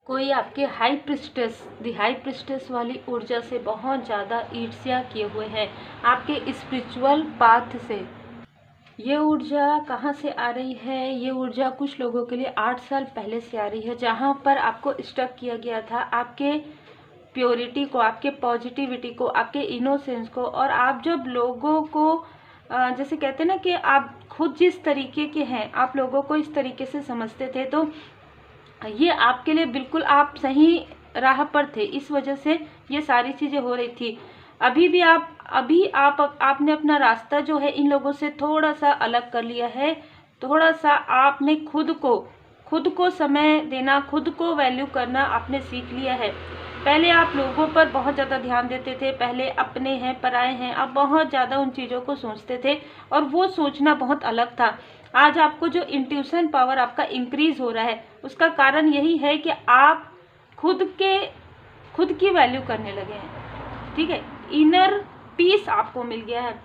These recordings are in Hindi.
कोई आपके हाई प्रिस्टेस वाली ऊर्जा से बहुत ज़्यादा ईर्ष्या किए हुए हैं आपके स्पिरिचुअल पाथ से। ये ऊर्जा कहाँ से आ रही है? ये ऊर्जा कुछ लोगों के लिए 8 साल पहले से आ रही है, जहाँ पर आपको स्टक किया गया था आपके प्योरिटी को, आपके पॉजिटिविटी को, आपके इनोसेंस को। और आप जब लोगों को जैसे कहते हैं ना कि आप खुद जिस तरीके के हैं आप लोगों को इस तरीके से समझते थे, तो ये आपके लिए बिल्कुल आप सही राह पर थे, इस वजह से ये सारी चीज़ें हो रही थी। अभी आपने अपना रास्ता जो है इन लोगों से थोड़ा सा अलग कर लिया है। थोड़ा सा आपने खुद को समय देना, खुद को वैल्यू करना आपने सीख लिया है। पहले आप लोगों पर बहुत ज़्यादा ध्यान देते थे, पहले अपने हैं पराए हैं, आप बहुत ज़्यादा उन चीज़ों को सोचते थे और वो सोचना बहुत अलग था। आज आपको जो इंट्यूशन पावर आपका इंक्रीज हो रहा है, उसका कारण यही है कि आप खुद की वैल्यू करने लगे हैं। ठीक है, इनर पीस आपको मिल गया है।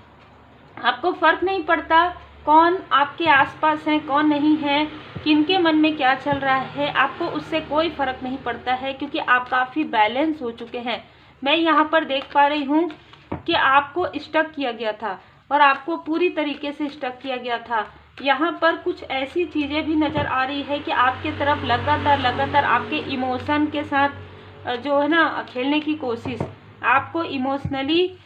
आपको फर्क नहीं पड़ता कौन आपके आसपास है कौन नहीं है, किनके मन में क्या चल रहा है, आपको उससे कोई फर्क नहीं पड़ता है, क्योंकि आप काफ़ी बैलेंस हो चुके हैं। मैं यहाँ पर देख पा रही हूँ कि आपको स्टक किया गया था और आपको पूरी तरीके से स्टक किया गया था। यहाँ पर कुछ ऐसी चीज़ें भी नज़र आ रही है कि आपके तरफ लगातार आपके इमोशन के साथ जो है ना खेलने की कोशिश, आपको इमोशनली,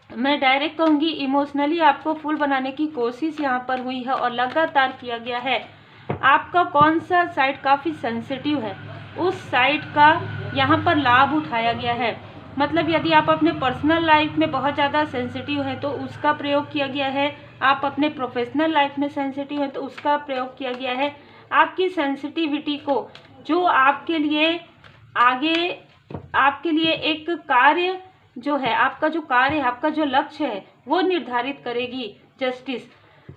मैं डायरेक्ट कहूँगी इमोशनली आपको फुल बनाने की कोशिश यहाँ पर हुई है और लगातार किया गया है। आपका कौन सा साइड काफ़ी सेंसिटिव है, उस साइड का यहाँ पर लाभ उठाया गया है। मतलब यदि आप अपने पर्सनल लाइफ में बहुत ज़्यादा सेंसिटिव हैं तो उसका प्रयोग किया गया है, आप अपने प्रोफेशनल लाइफ में सेंसिटिव हैं तो उसका प्रयोग किया गया है। आपकी सेंसिटिविटी को जो आपके लिए आगे, आपके लिए एक कार्य जो है, आपका जो कार्य है, आपका जो लक्ष्य है वो निर्धारित करेगी जस्टिस।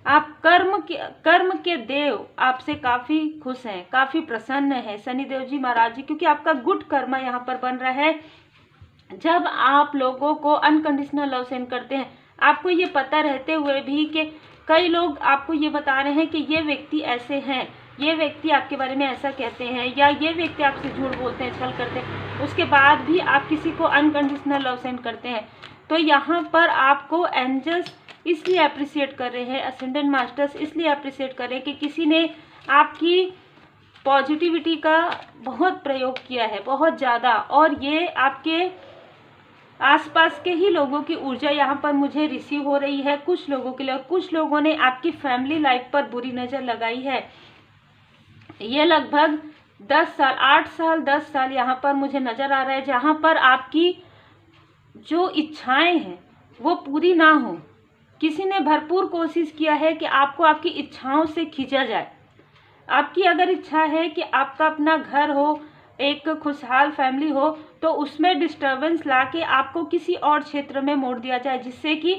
आप कर्म के देव आपसे काफ़ी खुश हैं, काफ़ी प्रसन्न हैं शनिदेव जी महाराज जी, क्योंकि आपका गुड कर्म यहाँ पर बन रहा है। जब आप लोगों को अनकंडीशनल लव सेंड करते हैं, आपको ये पता रहते हुए भी कि कई लोग आपको ये बता रहे हैं कि ये व्यक्ति ऐसे हैं, ये व्यक्ति आपके बारे में ऐसा कहते हैं, या ये व्यक्ति आपसे झूठ बोलते हैं, छल करते हैं, उसके बाद भी आप किसी को अनकंडीशनल लव सेंड करते हैं, तो यहाँ पर आपको एंजल्स इसलिए अप्रिशिएट कर रहे हैं, असेंडेंट मास्टर्स इसलिए अप्रिशिएट कर रहे हैं कि किसी ने आपकी पॉजिटिविटी का बहुत प्रयोग किया है, बहुत ज़्यादा। और ये आपके आसपास के ही लोगों की ऊर्जा यहाँ पर मुझे रिसीव हो रही है कुछ लोगों के लिए, और कुछ लोगों ने आपकी फैमिली लाइफ पर बुरी नज़र लगाई है। ये लगभग 10 साल, 8 साल 10 साल यहाँ पर मुझे नज़र आ रहा है, जहाँ पर आपकी जो इच्छाएं हैं वो पूरी ना हो। किसी ने भरपूर कोशिश किया है कि आपको आपकी इच्छाओं से खींचा जाए। आपकी अगर इच्छा है कि आपका अपना घर हो, एक खुशहाल फैमिली हो, तो उसमें डिस्टर्बेंस लाके आपको किसी और क्षेत्र में मोड़ दिया जाए, जिससे कि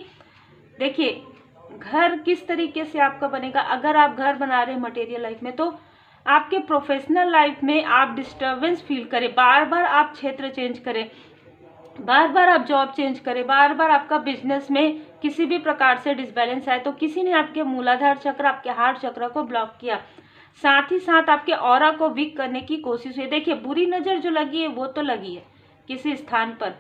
देखिए घर किस तरीके से आपका बनेगा। अगर आप घर बना रहे हैं मटेरियल लाइफ में, तो आपके प्रोफेशनल लाइफ में आप डिस्टर्बेंस फील करें, बार बार आप क्षेत्र चेंज करें, बार बार आप जॉब चेंज करें, बार बार आपका बिजनेस में किसी भी प्रकार से डिसबैलेंस आए, तो किसी ने आपके मूलाधार चक्र, आपके हार्ट चक्र को ब्लॉक किया, साथ ही साथ आपके ऑरा को वीक करने की कोशिश हुई। देखिए बुरी नज़र जो लगी है वो तो लगी है किसी स्थान पर,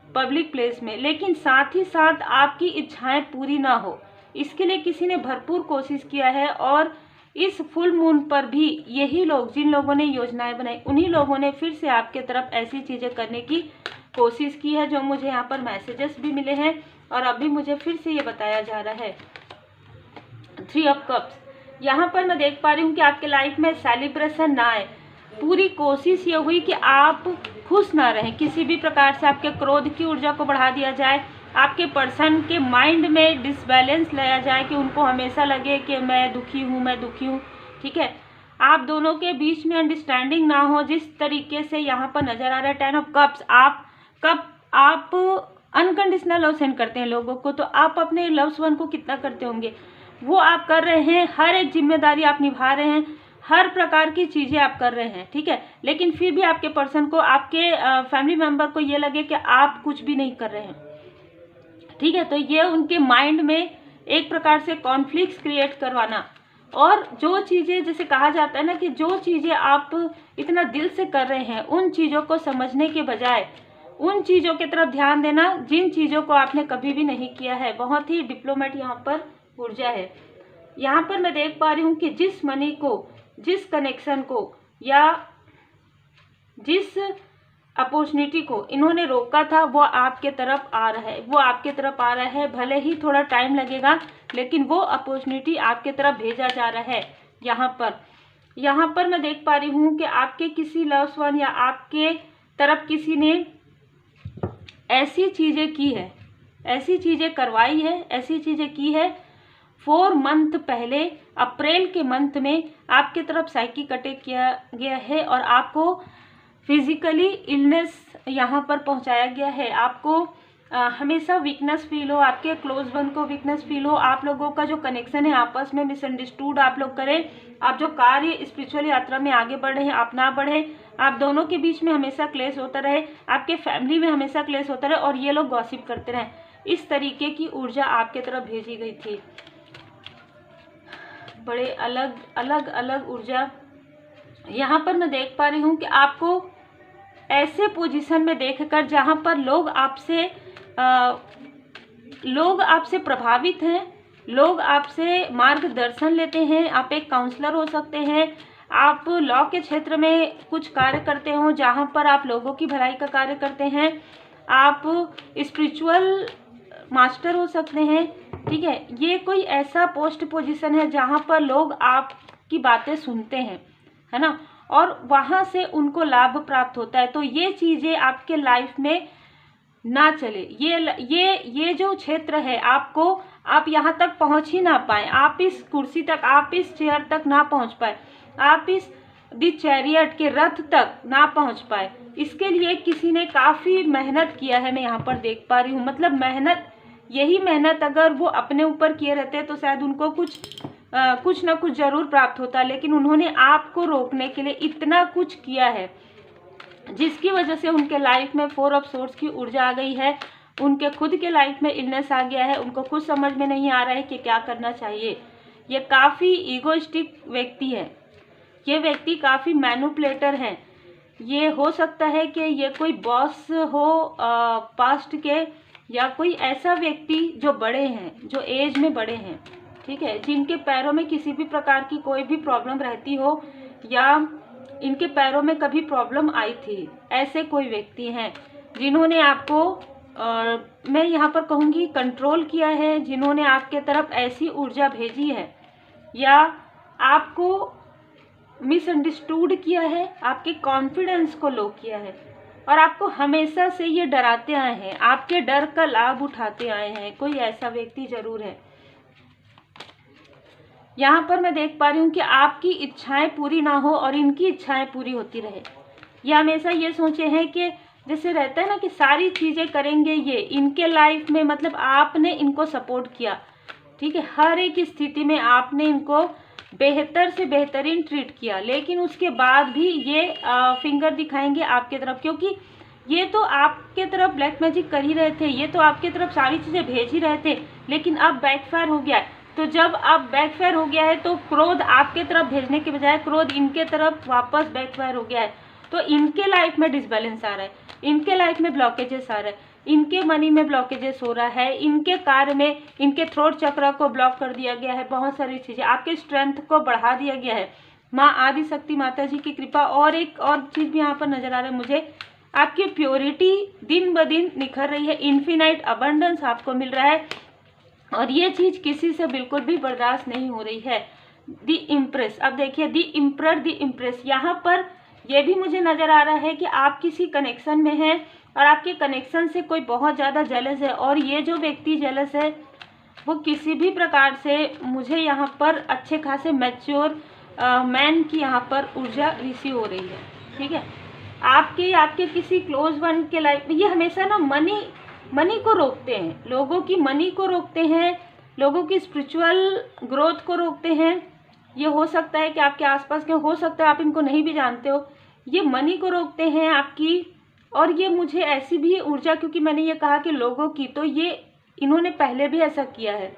पब्लिक प्लेस में, लेकिन साथ ही साथ आपकी इच्छाएं पूरी ना हो, इसके लिए किसी ने भरपूर कोशिश किया है। और इस फुल मून पर भी यही लोग, जिन लोगों ने योजनाएं बनाई, उन्हीं लोगों ने फिर से आपके तरफ ऐसी चीज़ें करने की कोशिश की है, जो मुझे यहाँ पर मैसेजेस भी मिले हैं और अभी मुझे फिर से ये बताया जा रहा है। 3 ऑफ कप्स यहाँ पर मैं देख पा रही हूँ कि आपके लाइफ में सेलिब्रेशन ना आए। पूरी कोशिश ये हुई कि आप खुश ना रहें, किसी भी प्रकार से आपके क्रोध की ऊर्जा को बढ़ा दिया जाए, आपके पर्सन के माइंड में डिसबैलेंस लाया जाए कि उनको हमेशा लगे कि मैं दुखी हूँ। ठीक है, आप दोनों के बीच में अंडरस्टैंडिंग ना हो, जिस तरीके से यहाँ पर नज़र आ रहा है 10 ऑफ कप्स। आप अनकंडीशनल लव सेंड करते हैं लोगों को, तो आप अपने लव्स वन को कितना करते होंगे, वो आप कर रहे हैं। हर एक जिम्मेदारी आप निभा रहे हैं, हर प्रकार की चीज़ें आप कर रहे हैं, ठीक है, लेकिन फिर भी आपके पर्सन को, आपके फैमिली मेम्बर को ये लगे कि आप कुछ भी नहीं कर रहे हैं। ठीक है, तो ये उनके माइंड में एक प्रकार से कॉन्फ्लिक्ट्स क्रिएट करवाना, और जो चीज़ें, जैसे कहा जाता है ना कि जो चीज़ें आप इतना दिल से कर रहे हैं, उन चीज़ों को समझने के बजाय उन चीज़ों की तरफ ध्यान देना जिन चीज़ों को आपने कभी भी नहीं किया है। बहुत ही डिप्लोमेट यहाँ पर ऊर्जा है। यहाँ पर मैं देख पा रही हूँ कि जिस मनी को, जिस कनेक्शन को या जिस अपॉर्चुनिटी को इन्होंने रोका था, वो आपके तरफ आ रहा है, वो आपके तरफ आ रहा है। भले ही थोड़ा टाइम लगेगा, लेकिन वो अपॉर्चुनिटी आपके तरफ भेजा जा रहा है। यहाँ पर मैं देख पा रही हूँ कि आपके किसी लव्ड वन या आपके तरफ किसी ने ऐसी चीज़ें की है, ऐसी चीज़ें करवाई है, ऐसी चीज़ें की है। 4 मंथ पहले अप्रैल के मंथ में आपके तरफ साइकिक अटैक किया गया है और आपको फिजिकली इलनेस यहाँ पर पहुँचाया गया है। आपको हमेशा वीकनेस फील हो, आपके क्लोज वन को वीकनेस फील हो, आप लोगों का जो कनेक्शन है आपस में मिसअंडरस्टूड आप लोग करें, आप जो कार्य स्पिरिचुअल यात्रा में आगे बढ़ रहे हैं आप ना बढ़े, आप दोनों के बीच में हमेशा क्लेश होता रहे, आपके फैमिली में हमेशा क्लेश होता रहे और ये लोग गॉसिप करते रहें। इस तरीके की ऊर्जा आपके तरफ भेजी गई थी। बड़े अलग अलग ऊर्जा यहाँ पर मैं देख पा रही हूँ कि आपको ऐसे पोजीशन में देखकर जहाँ पर लोग आपसे प्रभावित हैं, लोग आपसे मार्गदर्शन लेते हैं। आप एक काउंसलर हो सकते हैं, आप लॉ के क्षेत्र में कुछ कार्य करते हो जहाँ पर आप लोगों की भलाई का कार्य करते हैं, आप स्पिरिचुअल मास्टर हो सकते हैं, ठीक है। ये कोई ऐसा पोस्ट पोजीशन है जहाँ पर लोग आपकी बातें सुनते हैं, है ना, और वहाँ से उनको लाभ प्राप्त होता है। तो ये चीज़ें आपके लाइफ में ना चले। ये जो क्षेत्र है आप यहाँ तक पहुँच ही ना पाए, आप इस कुर्सी तक, आप इस चेयर तक ना पहुँच पाए, आप इस दी चैरियट के रथ तक ना पहुँच पाए। इसके लिए किसी ने काफ़ी मेहनत किया है, मैं यहाँ पर देख पा रही हूँ। मतलब यही मेहनत अगर वो अपने ऊपर किए रहते तो शायद उनको कुछ ना कुछ जरूर प्राप्त होता, लेकिन उन्होंने आपको रोकने के लिए इतना कुछ किया है जिसकी वजह से उनके लाइफ में 4 ऑफ सोर्ड्स की ऊर्जा आ गई है। उनके खुद के लाइफ में इलनेस आ गया है, उनको कुछ समझ में नहीं आ रहा है कि क्या करना चाहिए। ये काफ़ी ईगोइस्टिक व्यक्ति है, ये व्यक्ति काफ़ी मैनिपुलेटर है। ये हो सकता है कि ये कोई बॉस हो पास्ट के, या कोई ऐसा व्यक्ति जो बड़े हैं, जो एज में बड़े हैं, ठीक है, जिनके पैरों में किसी भी प्रकार की कोई भी प्रॉब्लम रहती हो या इनके पैरों में कभी प्रॉब्लम आई थी। ऐसे कोई व्यक्ति हैं जिन्होंने आपको मैं यहाँ पर कहूँगी कंट्रोल किया है, जिन्होंने आपके तरफ ऐसी ऊर्जा भेजी है या आपको मिसअंडरस्टूड किया है, आपके कॉन्फिडेंस को लो किया है और आपको हमेशा से ये डराते आए हैं, आपके डर का लाभ उठाते आए हैं। कोई ऐसा व्यक्ति जरूर है। यहाँ पर मैं देख पा रही हूँ कि आपकी इच्छाएं पूरी ना हो और इनकी इच्छाएं पूरी होती रहे। ये हमेशा ये सोचे हैं कि जैसे रहता है ना कि सारी चीज़ें करेंगे ये इनके लाइफ में, मतलब आपने इनको सपोर्ट किया, ठीक है, हर एक स्थिति में आपने इनको बेहतर से बेहतरीन ट्रीट किया, लेकिन उसके बाद भी ये फिंगर दिखाएंगे आपके तरफ, क्योंकि ये तो आपके तरफ ब्लैक मैजिक कर ही रहे थे, ये तो आपके तरफ सारी चीज़ें भेज ही रहे थे, लेकिन अब बैकफायर हो गया है। तो जब अब बैकफायर हो गया है तो क्रोध आपके तरफ भेजने के बजाय क्रोध इनके तरफ वापस बैकफायर हो गया है। तो इनके लाइफ में डिसबैलेंस आ रहा है, इनके लाइफ में ब्लॉकेजेस आ रहा है, इनके मनी में ब्लॉकेजेस हो रहा है, इनके कार्य में इनके थ्रोट चक्र को ब्लॉक कर दिया गया है, बहुत सारी चीज़ें, आपके स्ट्रेंथ को बढ़ा दिया गया है। माँ आदि शक्ति माता जी की कृपा। और एक और चीज़ भी यहाँ पर नजर आ रहा है मुझे, आपकी प्योरिटी दिन ब दिन निखर रही है, इन्फिनाइट अबंडेंस आपको मिल रहा है और ये चीज़ किसी से बिल्कुल भी बर्दाश्त नहीं हो रही है। दी इम्प्रेस, अब देखिए दी इम्प्रर, दी इम्प्रेस, यहाँ पर यह भी मुझे नज़र आ रहा है कि आप किसी कनेक्शन में हैं और आपके कनेक्शन से कोई बहुत ज़्यादा जेलस है और ये जो व्यक्ति जेलस है वो किसी भी प्रकार से मुझे यहाँ पर अच्छे खासे मैच्योर मैन की यहाँ पर ऊर्जा रिसीव हो रही है, ठीक है। आपके किसी क्लोज वन के लाइफ में ये हमेशा ना मनी को रोकते हैं, लोगों की मनी को रोकते हैं, लोगों की स्पिरिचुअल ग्रोथ को रोकते हैं। ये हो सकता है कि आपके आसपास के, हो सकता है आप इनको नहीं भी जानते हो, ये मनी को रोकते हैं आपकी। और ये मुझे ऐसी भी ऊर्जा, क्योंकि मैंने ये कहा कि लोगों की, तो ये इन्होंने पहले भी ऐसा किया है,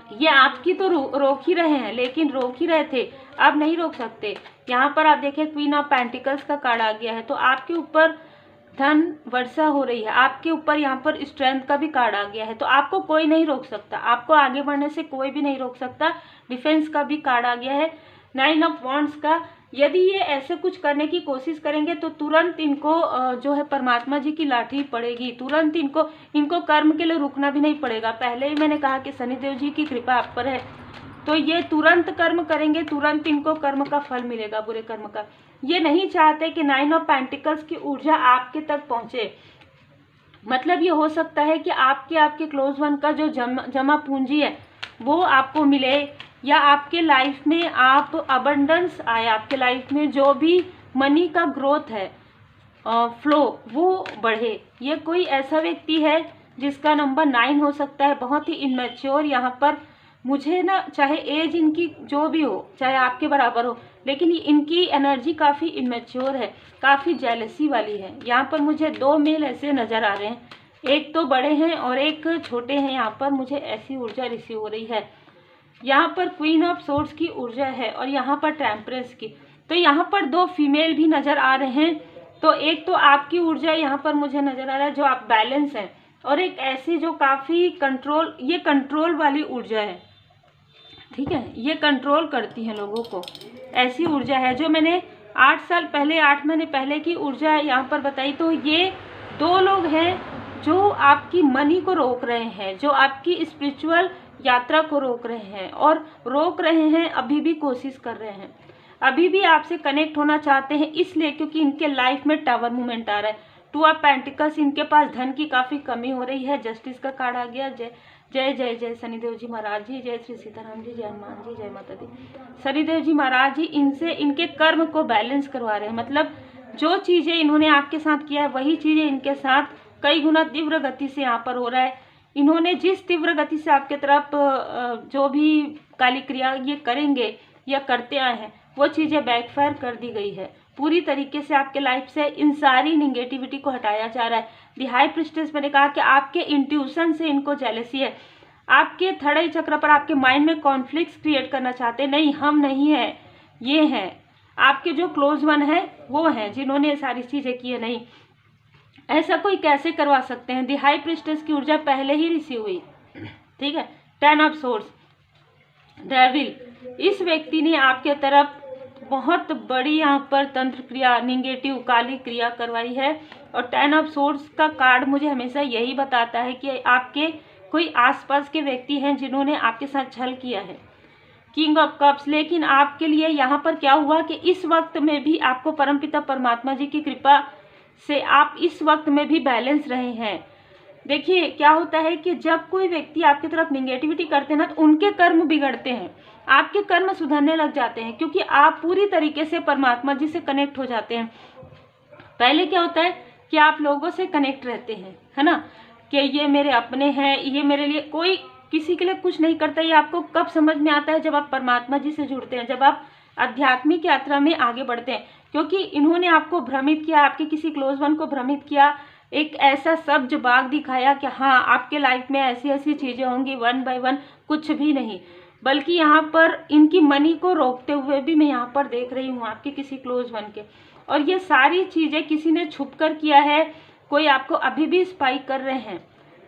ये आपकी तो रोक ही रहे हैं, लेकिन रोक ही रहे थे, अब नहीं रोक सकते। यहाँ पर आप देखें क्वीन ऑफ पेंटिकल्स का कार्ड आ गया है, तो आपके ऊपर धन वर्षा हो रही है, आपके ऊपर यहाँ पर स्ट्रेंथ का भी कार्ड आ गया है, तो आपको कोई नहीं रोक सकता, आपको आगे बढ़ने से कोई भी नहीं रोक सकता। डिफेंस का भी कार्ड आ गया है, 9 ऑफ वॉन्ड्स का। यदि ये ऐसे कुछ करने की कोशिश करेंगे तो तुरंत इनको जो है परमात्मा जी की लाठी पड़ेगी, तुरंत इनको कर्म के लिए रुकना भी नहीं पड़ेगा। पहले ही मैंने कहा कि शनिदेव जी की कृपा आप पर है, तो ये तुरंत कर्म करेंगे, तुरंत इनको कर्म का फल मिलेगा, बुरे कर्म का। ये नहीं चाहते कि 9 ऑफ पेंटिकल्स की ऊर्जा आपके तक पहुंचे। मतलब ये हो सकता है कि आपके क्लोज वन का जो जमा पूंजी है वो आपको मिले, या आपके लाइफ में आप अबंडेंस आए, आपके लाइफ में जो भी मनी का ग्रोथ है, फ्लो वो बढ़े। ये कोई ऐसा व्यक्ति है जिसका नंबर 9 हो सकता है, बहुत ही इनमेच्योर। यहाँ पर मुझे ना, चाहे एज इनकी जो भी हो, चाहे आपके बराबर हो, लेकिन इनकी एनर्जी काफ़ी इनमेच्योर है, काफ़ी जेलसी वाली है। यहाँ पर मुझे 2 मेल ऐसे नज़र आ रहे हैं, एक तो बड़े हैं और एक छोटे हैं। यहाँ पर मुझे ऐसी ऊर्जा रिसीव हो रही है। यहाँ पर क्वीन ऑफ सोर्ड्स की ऊर्जा है और यहाँ पर टेम्परेंस की। तो यहाँ पर 2 फीमेल भी नज़र आ रहे हैं। तो एक तो आपकी ऊर्जा यहाँ पर मुझे नज़र आ रहा है जो आप बैलेंस हैं, और एक ऐसी जो काफ़ी कंट्रोल, ये कंट्रोल वाली ऊर्जा है, ठीक है, ये कंट्रोल करती है लोगों को। ऐसी ऊर्जा है जो मैंने 8 साल पहले, 8 महीने पहले की ऊर्जा यहाँ पर बताई। तो ये 2 लोग हैं जो आपकी मनी को रोक रहे हैं, जो आपकी स्पिरिचुअल यात्रा को रोक रहे हैं, और रोक रहे हैं, अभी भी कोशिश कर रहे हैं, अभी भी आपसे कनेक्ट होना चाहते हैं, इसलिए क्योंकि इनके लाइफ में टावर मूवमेंट आ रहा है। 2 ऑफ पेंटिकल्स, इनके पास धन की काफ़ी कमी हो रही है। जस्टिस का कार्ड आ गया। जय जय जय जय शनिदेव जी महाराज जी, जय श्री सीताराम जी, जय हनुमान जी, जय माता दी। शनिदेव जी महाराज जी इनसे इनके कर्म को बैलेंस करवा रहे हैं। मतलब जो चीज़ें इन्होंने आपके साथ किया है वही चीज़ें इनके साथ कई गुना तीव्र गति से यहाँ पर हो रहा है। इन्होंने जिस तीव्र गति से आपके तरफ जो भी काली क्रिया ये करेंगे या करते आए हैं, वो चीज़ें बैकफायर कर दी गई है। पूरी तरीके से आपके लाइफ से इन सारी निगेटिविटी को हटाया जा रहा है। दी हाई प्रिस्टेस, मैंने कहा कि आपके इंट्यूशन से इनको जेलसी है, आपके थर्ड आई चक्र पर आपके माइंड में कॉन्फ्लिक्ट्स क्रिएट करना चाहते हैं। नहीं, हम नहीं हैं, ये हैं आपके जो क्लोज वन है, वो हैं जिन्होंने ये सारी चीज़ें की है। नहीं, ऐसा कोई कैसे करवा सकते हैं। दी हाई प्रिस्टेस की ऊर्जा पहले ही रिसीव हुई, ठीक है। 10 ऑफ सोर्स, डेविल, इस व्यक्ति ने आपके तरफ बहुत बड़ी यहाँ पर तंत्र क्रिया, निगेटिव काली क्रिया करवाई है। और 10 ऑफ सोर्स का कार्ड मुझे हमेशा यही बताता है कि आपके कोई आसपास के व्यक्ति हैं जिन्होंने आपके साथ छल किया है। किंग ऑफ कप्स, लेकिन आपके लिए यहाँ पर क्या हुआ कि इस वक्त में भी आपको परमपिता परमात्मा जी की कृपा से आप इस वक्त में भी बैलेंस रहे हैं। देखिए क्या होता है कि जब कोई व्यक्ति आपकी तरफ निगेटिविटी करते हैं ना, तो उनके कर्म बिगड़ते हैं, आपके कर्म सुधरने लग जाते हैं, क्योंकि आप पूरी तरीके से परमात्मा जी से कनेक्ट हो जाते हैं। पहले क्या होता है कि आप लोगों से कनेक्ट रहते हैं, है ना, कि ये मेरे अपने हैं, ये मेरे लिए, कोई किसी के लिए कुछ नहीं करता। ये आपको कब समझ में आता है? जब आप परमात्मा जी से जुड़ते हैं, जब आप आध्यात्मिक यात्रा में आगे बढ़ते हैं, क्योंकि इन्होंने आपको भ्रमित किया, आपके किसी क्लोज वन को भ्रमित किया, एक ऐसा सब्ज बाग दिखाया कि हाँ आपके लाइफ में ऐसी ऐसी चीज़ें होंगी, 1 बाय 1, कुछ भी नहीं, बल्कि यहाँ पर इनकी मनी को रोकते हुए भी मैं यहाँ पर देख रही हूँ आपके किसी क्लोज वन के। और ये सारी चीज़ें किसी ने छुप कर किया है, कोई आपको अभी भी स्पाई कर रहे हैं।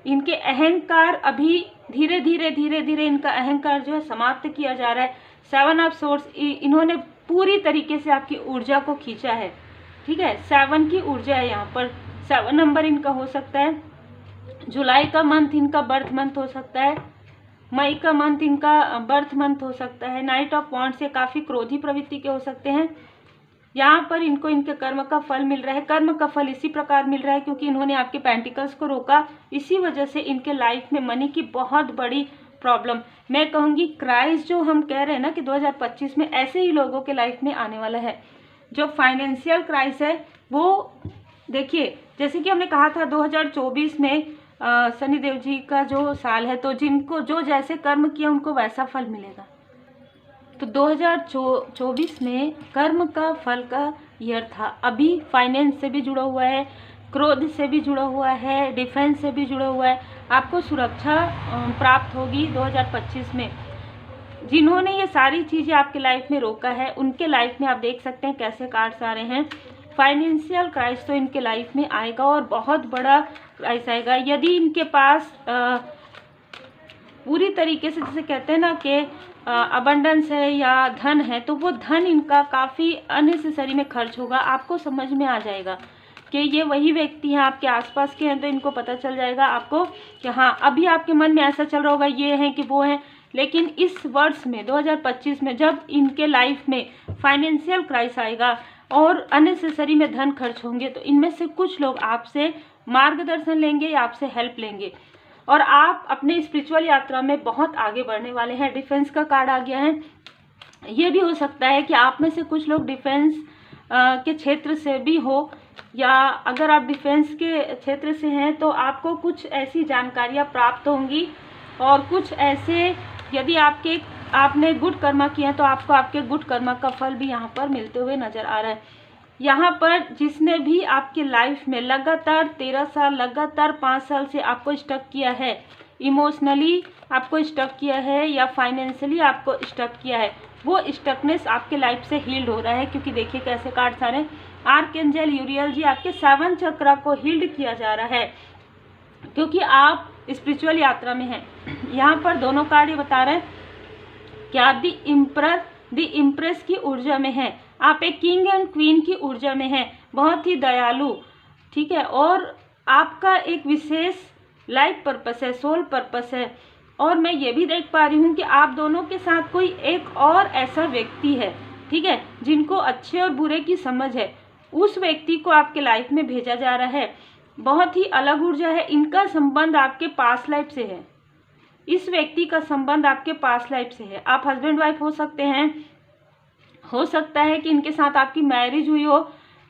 इनके अहंकार अभी धीरे धीरे इनका अहंकार जो है समाप्त किया जा रहा है। 7 ऑफ सोर्स, इन्होंने पूरी तरीके से आपकी ऊर्जा को खींचा है, ठीक है। 7 की ऊर्जा है यहाँ पर, 7 नंबर इनका हो सकता है। जुलाई का मंथ इनका बर्थ मंथ हो सकता है, मई का मंथ इनका बर्थ मंथ हो सकता है। नाइट ऑफ वॉन्ड्स से काफ़ी क्रोधी प्रवृत्ति के हो सकते हैं। यहाँ पर इनको इनके कर्म का फल मिल रहा है। कर्म का फल इसी प्रकार मिल रहा है क्योंकि इन्होंने आपके पेंटिकल्स को रोका, इसी वजह से इनके लाइफ में मनी की बहुत बड़ी प्रॉब्लम, मैं कहूँगी क्राइस, जो हम कह रहे हैं ना कि 2025 में ऐसे ही लोगों के लाइफ में आने वाला है। जो फाइनेंशियल क्राइस है वो देखिए, जैसे कि हमने कहा था 2024 में शनिदेव जी का जो साल है, तो जिनको जो जैसे कर्म किया उनको वैसा फल मिलेगा। तो 2024 में कर्म का फल का ईयर था। अभी फाइनेंस से भी जुड़ा हुआ है, क्रोध से भी जुड़ा हुआ है, डिफेंस से भी जुड़ा हुआ है। आपको सुरक्षा प्राप्त होगी 2025 में। जिन्होंने ये सारी चीज़ें आपके लाइफ में रोका है, उनके लाइफ में आप देख सकते हैं कैसे कार्ड्स आ रहे हैं। फाइनेंशियल क्राइसिस तो इनके लाइफ में आएगा और बहुत बड़ा क्राइसिस आएगा। यदि इनके पास पूरी तरीके से, जैसे कहते हैं ना कि अबंडेंस है या धन है, तो वो धन इनका काफ़ी अननेसेसरी में खर्च होगा। आपको समझ में आ जाएगा कि ये वही व्यक्ति हैं, आपके आसपास के हैं, तो इनको पता चल जाएगा आपको कि हाँ, अभी आपके मन में ऐसा चल रहा होगा ये हैं कि वो हैं, लेकिन इस वर्ष में 2025 में जब इनके लाइफ में फाइनेंशियल क्राइसिस आएगा और अननेसेसरी में धन खर्च होंगे, तो इनमें से कुछ लोग आपसे मार्गदर्शन लेंगे या आपसे हेल्प लेंगे और आप अपने स्पिरिचुअल यात्रा में बहुत आगे बढ़ने वाले हैं। डिफेंस का कार्ड आ गया है। ये भी हो सकता है कि आप में से कुछ लोग डिफेंस के क्षेत्र से भी हो, या अगर आप डिफेंस के क्षेत्र से हैं तो आपको कुछ ऐसी जानकारियाँ प्राप्त होंगी और कुछ ऐसे, यदि आपने गुड कर्मा किया तो आपको आपके गुड कर्मा का फल भी यहाँ पर मिलते हुए नजर आ रहा है। यहाँ पर जिसने भी आपके लाइफ में लगातार 13 साल, लगातार 5 साल से आपको स्टक किया है, इमोशनली आपको स्टक किया है या फाइनेंशियली आपको स्टक किया है, वो स्टकनेस आपके लाइफ से हील्ड हो रहा है। क्योंकि देखिए कैसे कार्ड्स आ रहे हैं। आर्कएंजल यूरियल जी, आपके 7 चक्रा को हील्ड किया जा रहा है क्योंकि आप स्पिरिचुअल यात्रा में हैं। यहाँ पर दोनों कार्ड ये बता रहे हैं कि आप द इम्प्रेस की ऊर्जा में हैं। आप एक किंग एंड क्वीन की ऊर्जा में हैं, बहुत ही दयालु, ठीक है। और आपका एक विशेष लाइफ पर्पस है, सोल पर्पस है। और मैं ये भी देख पा रही हूँ कि आप दोनों के साथ कोई एक और ऐसा व्यक्ति है, ठीक है, जिनको अच्छे और बुरे की समझ है। उस व्यक्ति को आपके लाइफ में भेजा जा रहा है। बहुत ही अलग ऊर्जा है। इनका संबंध आपके पास्ट लाइफ से है। इस व्यक्ति का संबंध आपके पास्ट लाइफ से है। आप हस्बैंड वाइफ हो सकते हैं, हो सकता है कि इनके साथ आपकी मैरिज हुई हो,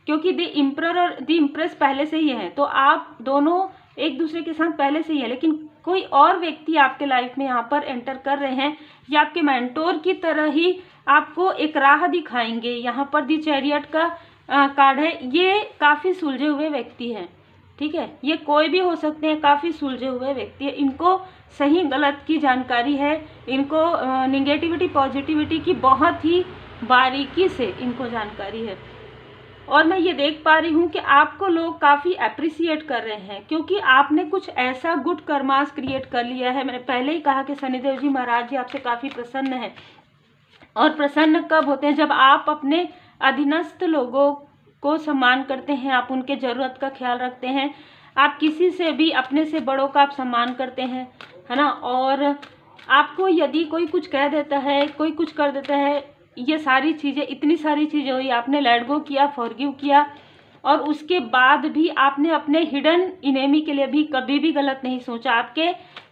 क्योंकि द इम्परर और द इम्प्रेस पहले से ही है, तो आप दोनों एक दूसरे के साथ पहले से ही है। लेकिन कोई और व्यक्ति आपके लाइफ में यहाँ पर एंटर कर रहे हैं, या आपके मेंटोर की तरह ही आपको एक राह दिखाएंगे। यहाँ पर द चैरियट का कार्ड है। ये काफ़ी सुलझे हुए व्यक्ति हैं, ठीक है। ये कोई भी हो सकते हैं, काफ़ी सुलझे हुए व्यक्ति है। इनको सही गलत की जानकारी है। इनको निगेटिविटी पॉजिटिविटी की बहुत ही बारीकी से इनको जानकारी है। और मैं ये देख पा रही हूँ कि आपको लोग काफ़ी अप्रिसिएट कर रहे हैं, क्योंकि आपने कुछ ऐसा गुड कर्मास क्रिएट कर लिया है। मैंने पहले ही कहा कि शनिदेव जी महाराज जी आपसे काफ़ी प्रसन्न हैं। और प्रसन्न कब होते हैं? जब आप अपने अधीनस्थ लोगों को सम्मान करते हैं, आप उनके ज़रूरत का ख्याल रखते हैं, आप किसी से भी अपने से बड़ों का आप सम्मान करते हैं, है ना। और आपको यदि कोई कुछ कह देता है, कोई कुछ कर देता है, ये सारी चीज़ें, इतनी सारी चीज़ें हुई, आपने लेट गो किया, फॉरगिव किया, और उसके बाद भी आपने अपने हिडन इनेमी के लिए भी कभी भी गलत नहीं सोचा। आपके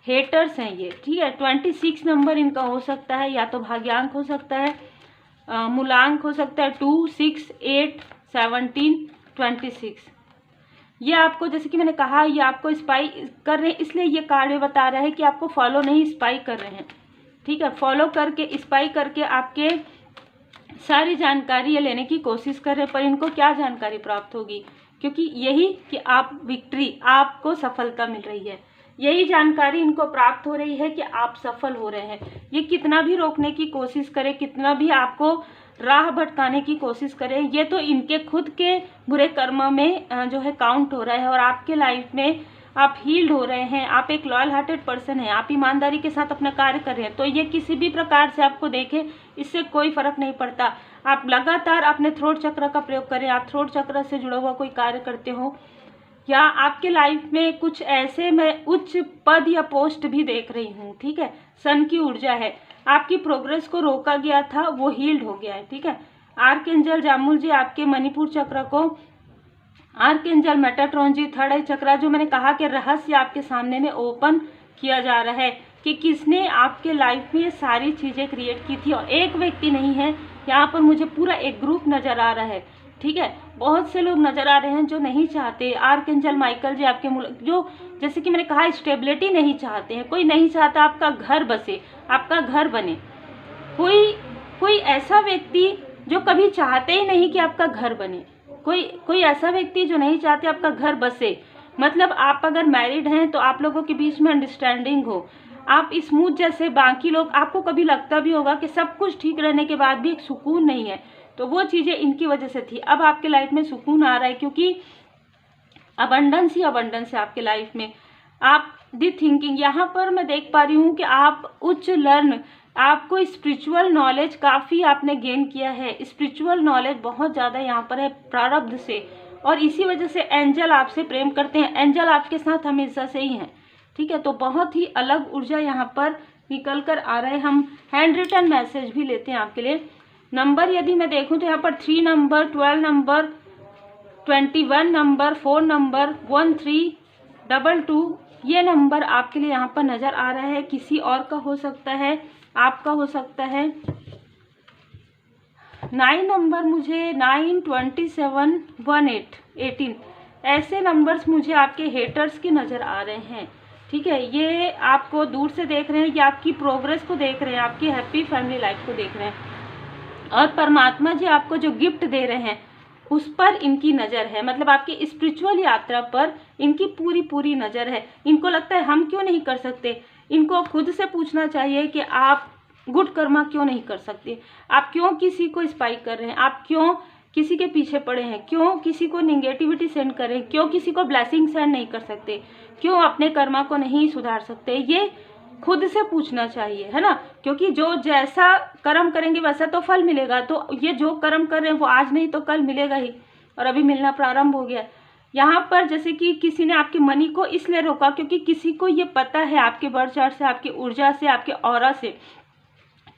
हेटर्स हैं ये, ठीक है। 26 नंबर इनका हो सकता है, या तो भाग्यांक हो सकता है, मूलांक हो सकता है 2, 6, 8, 17, 26। ये आपको, जैसे कि मैंने कहा, ये आपको स्पाई कर रहे हैं, इसलिए ये कार्ड बता रहा है कि आपको फॉलो नहीं, स्पाई कर रहे हैं, ठीक है। फॉलो करके, स्पाई करके आपके सारी जानकारी लेने की कोशिश कर रहे हैं। पर इनको क्या जानकारी प्राप्त होगी? क्योंकि यही कि आप विक्ट्री, आपको सफलता मिल रही है, यही जानकारी इनको प्राप्त हो रही है कि आप सफल हो रहे हैं। ये कितना भी रोकने की कोशिश करें, कितना भी आपको राह भटकाने की कोशिश करें, ये तो इनके खुद के बुरे कर्म में जो है काउंट हो रहा है। और आपके लाइफ में आप हील्ड हो रहे हैं, आप एक लॉयल हार्टेड पर्सन हैं, आप ईमानदारी के साथ अपना कार्य कर रहे हैं, तो ये किसी भी प्रकार से आपको देखे, इससे कोई फर्क नहीं पड़ता। आप लगातार अपने थ्रोट चक्र का प्रयोग करें, आप थ्रोट चक्र से जुड़ा हुआ कोई कार्य करते हो, या आपके लाइफ में कुछ ऐसे, मैं उच्च पद या पोस्ट भी देख रही हूँ, ठीक है। सन की ऊर्जा है, आपकी प्रोग्रेस को रोका गया था, वो हील्ड हो गया है, ठीक है। आर्कएंजल जामुल जी आपके मणिपुर चक्र को, आर्कएंजल मेटाट्रॉन जी थर्ड आई चक्र, जो मैंने कहा कि रहस्य आपके सामने में ओपन किया जा रहा है कि किसने आपके लाइफ में ये सारी चीज़ें क्रिएट की थी। और एक व्यक्ति नहीं है यहाँ पर, मुझे पूरा एक ग्रुप नज़र आ रहा है, ठीक है। बहुत से लोग नज़र आ रहे हैं जो नहीं चाहते। आर्कएंजल माइकल जी आपके जो, जैसे कि मैंने कहा, स्टेबिलिटी नहीं चाहते हैं। कोई नहीं चाहता आपका घर बसे, आपका घर बने। कोई ऐसा व्यक्ति जो कभी चाहते ही नहीं कि आपका घर बने, कोई ऐसा व्यक्ति जो नहीं चाहते आपका घर बसे, मतलब आप अगर मैरिड हैं तो आप लोगों के बीच में अंडरस्टैंडिंग हो, आप स्मूथ, जैसे बाकी लोग, आपको कभी लगता भी होगा कि सब कुछ ठीक रहने के बाद भी एक सुकून नहीं है, तो वो चीज़ें इनकी वजह से थी। अब आपके लाइफ में सुकून आ रहा है क्योंकि अबंडेंस ही अबंडेंस है आपके लाइफ में। आप दी थिंकिंग, यहाँ पर मैं देख पा रही हूँ कि आप उच्च लर्न, आपको स्पिरिचुअल नॉलेज काफ़ी आपने गेन किया है, स्पिरिचुअल नॉलेज बहुत ज़्यादा यहाँ पर है प्रारब्ध से, और इसी वजह से एंजल आपसे प्रेम करते हैं, एंजल आपके साथ हमेशा से ही हैं, ठीक है। तो बहुत ही अलग ऊर्जा यहाँ पर निकल कर आ रहा है। हम हैंड रिटन मैसेज भी लेते हैं आपके लिए। नंबर यदि मैं देखूँ तो यहाँ पर 3 नंबर, 12 नंबर, 21 नंबर, 4 नंबर, 1322, ये नंबर आपके लिए यहाँ पर नज़र आ रहा है। किसी और का हो सकता है, आपका हो सकता है। 9 नंबर मुझे 9, 27, 18, 18, ऐसे नंबर्स मुझे आपके हेटर्स के नज़र आ रहे हैं, ठीक है। ये आपको दूर से देख रहे हैं, ये आपकी प्रोग्रेस को देख रहे हैं, आपकी हैप्पी फैमिली लाइफ को देख रहे हैं, और परमात्मा जी आपको जो गिफ्ट दे रहे हैं उस पर इनकी नज़र है, मतलब आपकी स्पिरिचुअल यात्रा पर इनकी पूरी पूरी नज़र है। इनको लगता है हम क्यों नहीं कर सकते, इनको खुद से पूछना चाहिए कि आप गुड कर्मा क्यों नहीं कर सकते, आप क्यों किसी को स्पाई कर रहे हैं, आप क्यों किसी के पीछे पड़े हैं, क्यों किसी को निगेटिविटी सेंड कर रहे हैं, क्यों किसी को ब्लेसिंग सेंड नहीं कर सकते, क्यों अपने कर्मा को नहीं सुधार सकते। ये खुद से पूछना चाहिए, है ना, क्योंकि जो जैसा कर्म करेंगे वैसा तो फल मिलेगा। तो ये जो कर्म कर रहे हैं वो आज नहीं तो कल मिलेगा ही, और अभी मिलना प्रारंभ हो गया। यहाँ पर जैसे कि किसी ने आपकी मनी को इसलिए रोका क्योंकि किसी को ये पता है आपके बर्थ चार्ट से, आपकी ऊर्जा से, आपके ऑरा से,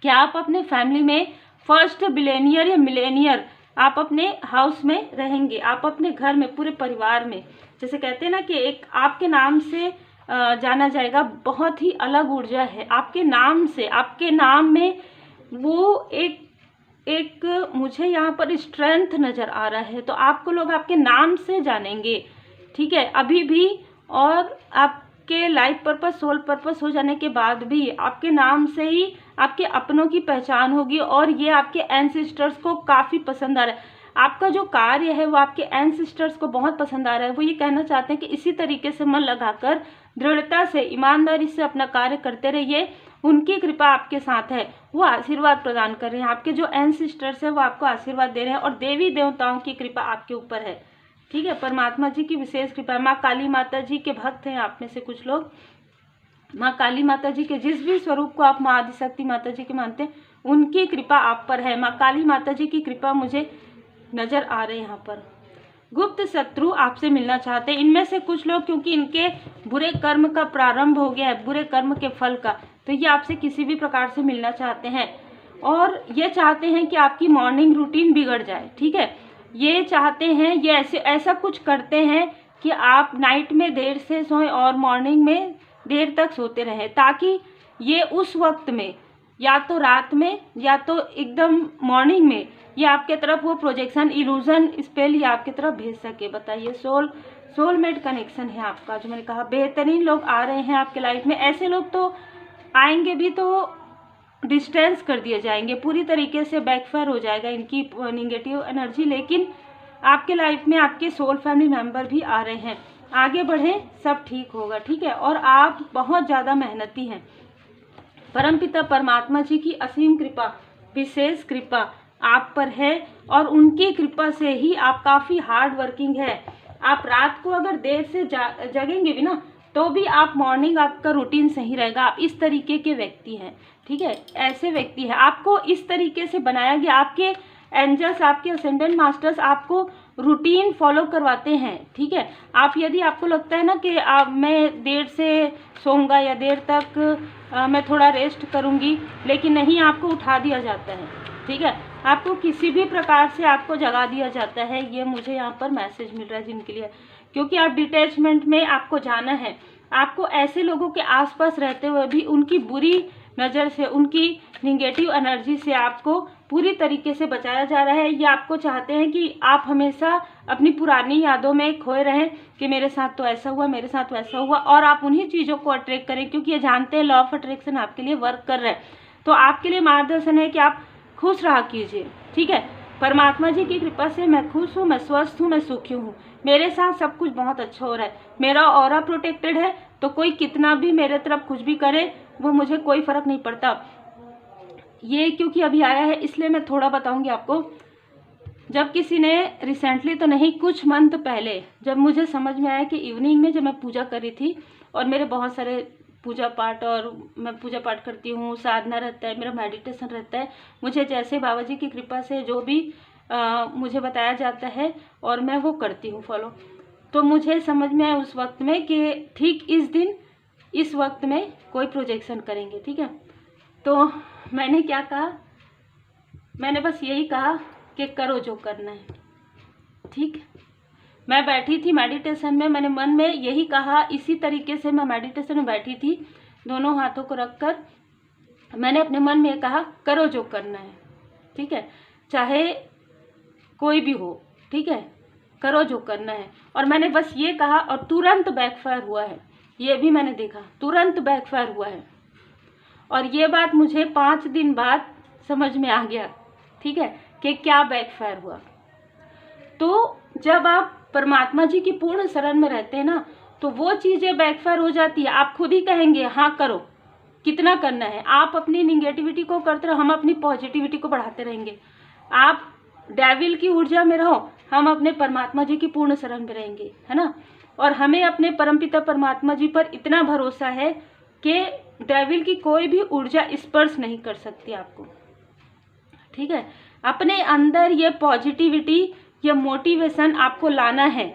कि आप अपने फैमिली में फर्स्ट बिलियनियर या मिलेनियर आप अपने हाउस में रहेंगे, आप अपने घर में, पूरे परिवार में, जैसे कहते हैं ना कि एक आपके नाम से जाना जाएगा। बहुत ही अलग ऊर्जा है आपके नाम से, आपके नाम में वो एक मुझे यहाँ पर स्ट्रेंथ नज़र आ रहा है। तो आपको लोग आपके नाम से जानेंगे, ठीक है, अभी भी, और आपके लाइफ पर्पस, सोल पर्पस हो जाने के बाद भी आपके नाम से ही आपके अपनों की पहचान होगी, और ये आपके एंसेस्टर्स को काफ़ी पसंद आ रहा है। आपका जो कार्य है वो आपके एंसेस्टर्स को बहुत पसंद आ रहा है। वो ये कहना चाहते हैं कि इसी तरीके से मन लगाकर, दृढ़ता से, ईमानदारी से अपना कार्य करते रहिए, उनकी कृपा आपके साथ है, वो आशीर्वाद प्रदान कर रहे हैं। आपके जो एंसेस्टर्स हैं वो आपको आशीर्वाद दे रहे हैं, और देवी देवताओं की कृपा आपके ऊपर है, ठीक है। परमात्मा जी की विशेष कृपा। माँ काली माता जी के भक्त हैं आप में से कुछ लोग, माँ काली माता जी के जिस भी स्वरूप को आप माँ आदिशक्ति माता जी के मानते हैं, उनकी कृपा आप पर है। माँ काली माता जी की कृपा मुझे नज़र आ रहे हैं यहाँ पर। गुप्त शत्रु आपसे मिलना चाहते हैं, इनमें से कुछ लोग, क्योंकि इनके बुरे कर्म का प्रारंभ हो गया है, बुरे कर्म के फल का, तो ये आपसे किसी भी प्रकार से मिलना चाहते हैं, और ये चाहते हैं कि आपकी मॉर्निंग रूटीन बिगड़ जाए, ठीक है। ये चाहते हैं, ये ऐसा कुछ करते हैं कि आप नाइट में देर से सोएं और मॉर्निंग में देर तक सोते रहें, ताकि ये उस वक्त में, या तो रात में या तो एकदम मॉर्निंग में, ये आपके तरफ वो प्रोजेक्शन, इल्यूजन, स्पेल ये आपके तरफ भेज सके। बताइए, सोलमेट कनेक्शन है आपका, जो मैंने कहा बेहतरीन लोग आ रहे हैं आपके लाइफ में। ऐसे लोग तो आएंगे भी तो डिस्टेंस कर दिए जाएंगे, पूरी तरीके से बैकफायर हो जाएगा इनकी निगेटिव एनर्जी, लेकिन आपके लाइफ में आपके सोल फैमिली मेम्बर भी आ रहे हैं। आगे बढ़ें, सब ठीक होगा, ठीक है। और आप बहुत ज़्यादा मेहनती हैं। परमपिता परमात्मा जी की असीम कृपा, विशेष कृपा आप पर है, और उनकी कृपा से ही आप काफ़ी हार्ड वर्किंग है। आप रात को अगर देर से जगेंगे भी ना, तो भी आप मॉर्निंग, आपका रूटीन सही रहेगा। आप इस तरीके के व्यक्ति हैं, ठीक है, ऐसे व्यक्ति हैं। आपको इस तरीके से बनाया गया, आपके एंजल्स, आपके असेंडेंट मास्टर्स आपको रूटीन फॉलो करवाते हैं, ठीक है। आप, यदि आपको लगता है ना कि मैं देर से सोऊंगा या देर तक मैं थोड़ा रेस्ट करूंगी, लेकिन नहीं, आपको उठा दिया जाता है, ठीक है, आपको किसी भी प्रकार से आपको जगा दिया जाता है। ये मुझे यहाँ पर मैसेज मिल रहा है जिनके लिए, क्योंकि आप डिटैचमेंट में आपको जाना है। आपको ऐसे लोगों के आसपास रहते हुए भी उनकी बुरी नज़र से, उनकी निगेटिव एनर्जी से आपको पूरी तरीके से बचाया जा रहा है। ये आपको चाहते हैं कि आप हमेशा अपनी पुरानी यादों में खोए रहें कि मेरे साथ तो ऐसा हुआ, मेरे साथ वैसा हुआ, और आप उन्हीं चीज़ों को अट्रैक्ट करें, क्योंकि ये जानते हैं लॉ ऑफ अट्रैक्शन आपके लिए वर्क कर रहा है। तो आपके लिए मार्गदर्शन है कि आप खुश रहा कीजिए, ठीक है। परमात्मा जी की कृपा से मैं खुश हूँ, मैं स्वस्थ हूँ, मैं सुखी हूँ। मेरे साथ सब कुछ बहुत अच्छा हो रहा है। मेरा ऑरा प्रोटेक्टेड है, तो कोई कितना भी मेरे तरफ कुछ भी करे वो मुझे कोई फर्क नहीं पड़ता। ये क्योंकि अभी आया है इसलिए मैं थोड़ा बताऊंगी आपको। जब किसी ने रिसेंटली तो नहीं, कुछ मंथ पहले जब मुझे समझ में आया कि इवनिंग में जब मैं पूजा कर रही थी और मेरे बहुत सारे पूजा पाठ, और मैं पूजा पाठ करती हूँ, साधना रहता है, मेरा मेडिटेशन रहता है, मुझे जैसे बाबा जी की कृपा से जो भी मुझे बताया जाता है और मैं वो करती हूँ फॉलो। तो मुझे समझ में आया उस वक्त में कि ठीक इस दिन इस वक्त में कोई प्रोजेक्शन करेंगे, ठीक है। तो मैंने क्या कहा, मैंने बस यही कहा कि करो जो करना है, ठीक। मैं बैठी थी मेडिटेशन में, मैंने मन में यही कहा, इसी तरीके से मैं मेडिटेशन में बैठी थी, दोनों हाथों को रखकर मैंने अपने मन में कहा करो जो करना है, ठीक है, चाहे कोई भी हो, ठीक है, करो जो करना है। और मैंने बस ये कहा और तुरंत बैकफायर हुआ है, ये भी मैंने देखा, तुरंत बैकफायर हुआ है। और ये बात मुझे 5 दिन बाद समझ में आ गया, ठीक है, कि क्या बैकफायर हुआ। तो जब आप परमात्मा जी की पूर्ण शरण में रहते हैं ना, तो वो चीज़ें बैकफायर हो जाती है। आप खुद ही कहेंगे हाँ करो, कितना करना है। आप अपनी निगेटिविटी को करते रहो, हम अपनी पॉजिटिविटी को बढ़ाते रहेंगे। आप डेविल की ऊर्जा में रहो, हम अपने परमात्मा जी की पूर्ण शरण में रहेंगे, है ना। और हमें अपने परमपिता परमात्मा जी पर इतना भरोसा है कि डेविल की कोई भी ऊर्जा स्पर्श नहीं कर सकती आपको, ठीक है। अपने अंदर ये पॉजिटिविटी, ये मोटिवेशन आपको लाना है।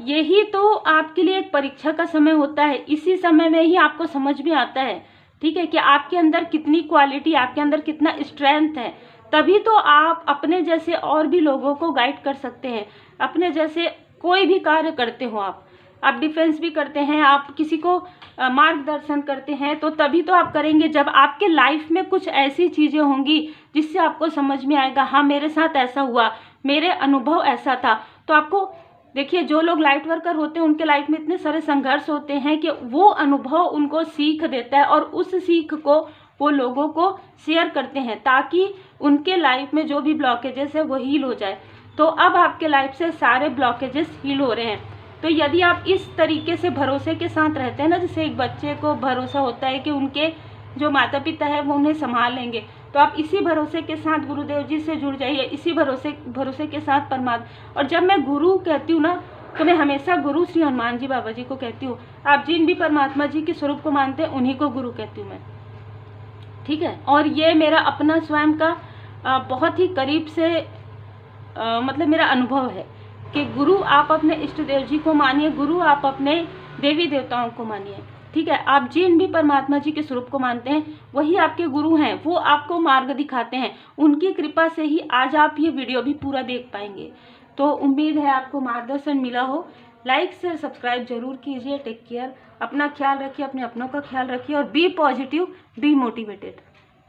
यही तो आपके लिए एक परीक्षा का समय होता है। इसी समय में ही आपको समझ में आता है, ठीक है, कि आपके अंदर कितनी क्वालिटी, आपके अंदर कितना स्ट्रेंथ है। तभी तो आप अपने जैसे और भी लोगों को गाइड कर सकते हैं। अपने जैसे कोई भी कार्य करते हो, आप डिफेंस भी करते हैं, आप किसी को मार्गदर्शन करते हैं, तो तभी तो आप करेंगे जब आपके लाइफ में कुछ ऐसी चीज़ें होंगी जिससे आपको समझ में आएगा हाँ मेरे साथ ऐसा हुआ, मेरे अनुभव ऐसा था। तो आपको देखिए, जो लोग लाइट वर्कर होते हैं उनके लाइफ में इतने सारे संघर्ष होते हैं कि वो अनुभव उनको सीख देता है, और उस सीख को वो लोगों को शेयर करते हैं ताकि उनके लाइफ में जो भी ब्लॉकेजेस है वो हील हो जाए। तो अब आपके लाइफ से सारे ब्लॉकेजेस हील हो रहे हैं। तो यदि आप इस तरीके से भरोसे के साथ रहते हैं ना, जैसे एक बच्चे को भरोसा होता है कि उनके जो माता पिता है वो उन्हें संभाल लेंगे, तो आप इसी भरोसे के साथ गुरुदेव जी से जुड़ जाइए, इसी भरोसे के साथ परमात्मा। और जब मैं गुरु कहती हूँ ना, तो मैं हमेशा गुरु श्री हनुमान जी बाबा जी को कहती हूँ। आप जिन भी परमात्मा जी के स्वरूप को मानते हैं उन्हीं को गुरु कहती हूँ मैं, ठीक है। और ये मेरा अपना स्वयं का बहुत ही करीब से मतलब मेरा अनुभव है कि गुरु आप अपने इष्ट देव जी को मानिए, गुरु आप अपने देवी देवताओं को मानिए, ठीक है। आप जिन भी परमात्मा जी के स्वरूप को मानते हैं वही आपके गुरु हैं, वो आपको मार्ग दिखाते हैं। उनकी कृपा से ही आज आप ये वीडियो भी पूरा देख पाएंगे। तो उम्मीद है आपको मार्गदर्शन मिला हो। लाइक शेयर सब्सक्राइब जरूर कीजिए। टेक केयर, अपना ख्याल रखिए, अपने अपनों का ख्याल रखिए, और बी पॉजिटिव, बी मोटिवेटेड।